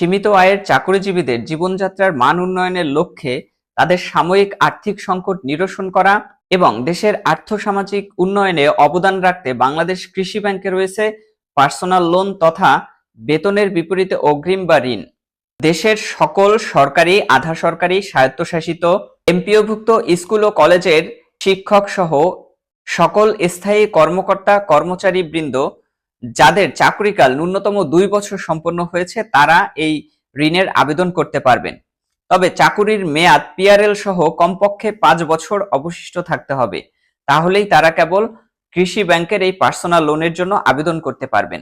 সীমিত আয়ের চাকরিজীবীদের জীবনযাত্রার মান উন্নয়নের লক্ষ্যে তাদের সাময়িক আর্থিক সংকট নিরসন করা এবং দেশের আর্থসামাজিক উন্নয়নে অবদান রাখতে বাংলাদেশ কৃষি ব্যাংকে রয়েছে পার্সোনাল লোন তথা বেতনের বিপরীতে অগ্রিম বা ঋণ। দেশের সকল সরকারি, আধা সরকারি, স্বায়ত্তশাসিত, এমপিওভুক্ত স্কুল ও কলেজের শিক্ষক সহ সকল স্থায়ী কর্মকর্তা কর্মচারী বৃন্দ যাদের চাকরিকাল ন্যূনতম 2 বছর সম্পন্ন হয়েছে তারা এই ঋণের আবেদন করতে পারবেন। তবে চাকুরির মেয়াদ পিআরএল সহ কমপক্ষে 5 বছর অবশিষ্ট থাকতে হবে, তাহলেই তারা কেবল কৃষি ব্যাংকের এই পার্সোনাল লোনের জন্য আবেদন করতে পারবেন।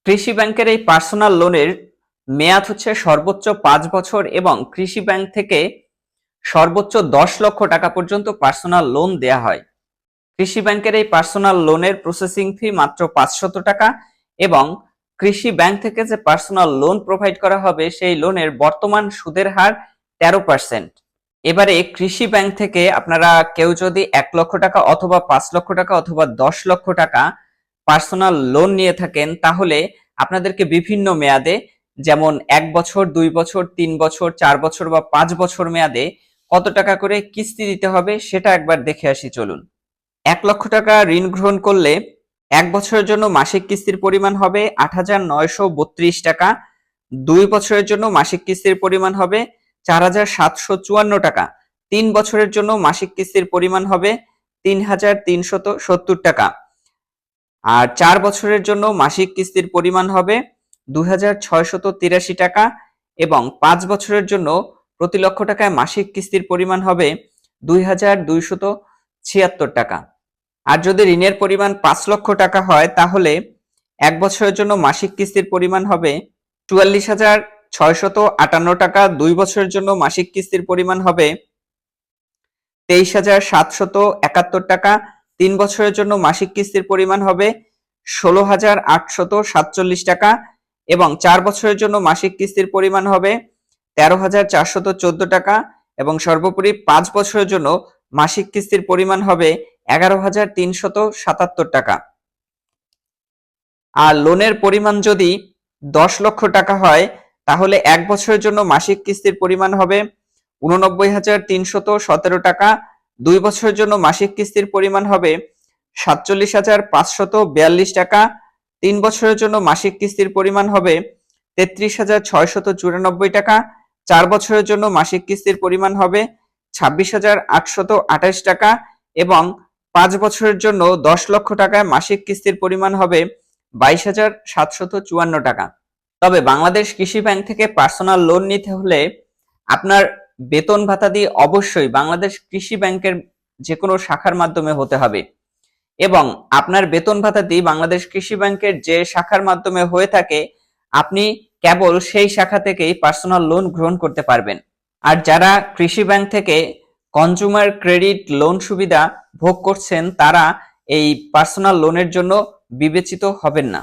কৃষি ব্যাংকের এই পার্সোনাল লোনের মেয়াদ হচ্ছে সর্বোচ্চ 5 বছর এবং কৃষি ব্যাংক থেকে সর্বোচ্চ 10 লক্ষ টাকা পর্যন্ত পার্সোনাল লোন দেয়া হয়। কৃষি ব্যাংকের এই পার্সোনাল লোনের প্রসেসিং ফি মাত্র 500 টাকা এবং কৃষি ব্যাংক থেকে যে পার্সোনাল লোন প্রোভাইড করা হবে সেই লোনের বর্তমান সুদের হার 13%। এবারে কৃষি ব্যাংক থেকে আপনারা কেউ যদি 1 লক্ষ টাকা অথবা 5 লক্ষ টাকা অথবা 10 লক্ষ টাকা পার্সোনাল লোন নিয়ে থাকেন তাহলে আপনাদেরকে বিভিন্ন মেয়াদে, যেমন 1 বছর, 2 বছর, 3 বছর, 4 বছর বা 5 বছর মেয়াদে কত টাকা করে কিস্তি দিতে হবে সেটা একবার দেখে আসি চলুন। 1 লক্ষ টাকা ঋণ গ্রহণ করলে 1 বছরের জন্য মাসিক কিস্তির পরিমাণ হবে 8,932 টাকা, 2 বছরের জন্য মাসিক কিস্তির পরিমাণ হবে 4,754 টাকা, 3 বছরের জন্য মাসিক কিস্তির পরিমাণ হবে 3,370 টাকা, আর 4 বছরের জন্য মাসিক কিস্তির পরিমাণ হবে 2,683 টাকা এবং 5 বছরের জন্য প্রতি লক্ষ টাকায় মাসিক কিস্তির পরিমাণ হবে 2,276 টাকা। আর যদি ঋণের পরিমাণ 5 লক্ষ টাকা হয় তাহলে 1 বছরের জন্য মাসিক কিস্তির পরিমাণ হবে 44,658 টাকা, 2 বছরের জন্য মাসিক কিস্তির পরিমাণ হবে 23,771 টাকা, 3 বছরের জন্য মাসিক কিস্তির পরিমাণ হবে 16,847 টাকা এবং 4 বছরের জন্য মাসিক কিস্তির পরিমাণ হবে 13,414 টাকা এবং সর্বোপরি 5 বছরের জন্য মাসিক কিস্তির পরিমাণ হবে 11,377 টাকা। আর লোনের পরিমাণ যদি 10 লক্ষ টাকা হয় তাহলে 1 বছরের জন্য মাসিক কিস্তির পরিমাণ হবে 89,317 টাকা, 2 বছরের জন্য মাসিক কিস্তির পরিমাণ হবে 47,542 টাকা, 3 বছরের জন্য মাসিক কিস্তির পরিমাণ হবে 33,694 টাকা, 4 বছরের জন্য মাসিক কিস্তির পরিমাণ হবে 26,828 টাকা এবং 5 বছরের জন্য 10 লক্ষ টাকায় মাসিক কিস্তির পরিমাণ হবে 22,754 টাকা। তবে বাংলাদেশ কৃষি ব্যাংক থেকে পার্সোনাল লোন নিতে হলে আপনার বেতন ভাতা দিয়ে অবশ্যই বাংলাদেশ কৃষি ব্যাংকের যে কোনো শাখার মাধ্যমে হতে হবে এবং আপনার বেতন ভাতা দিয়ে বাংলাদেশ কৃষি ব্যাংকের যে শাখার মাধ্যমে হয়ে থাকে আপনি কেবল সেই শাখা থেকেই পার্সোনাল লোন গ্রহণ করতে পারবেন। আর যারা কৃষি ব্যাংক থেকে কনজিউমার ক্রেডিট লোন সুবিধা ভোগ করছেন তারা এই পার্সোনাল লোনের জন্য বিবেচিত হবেন না।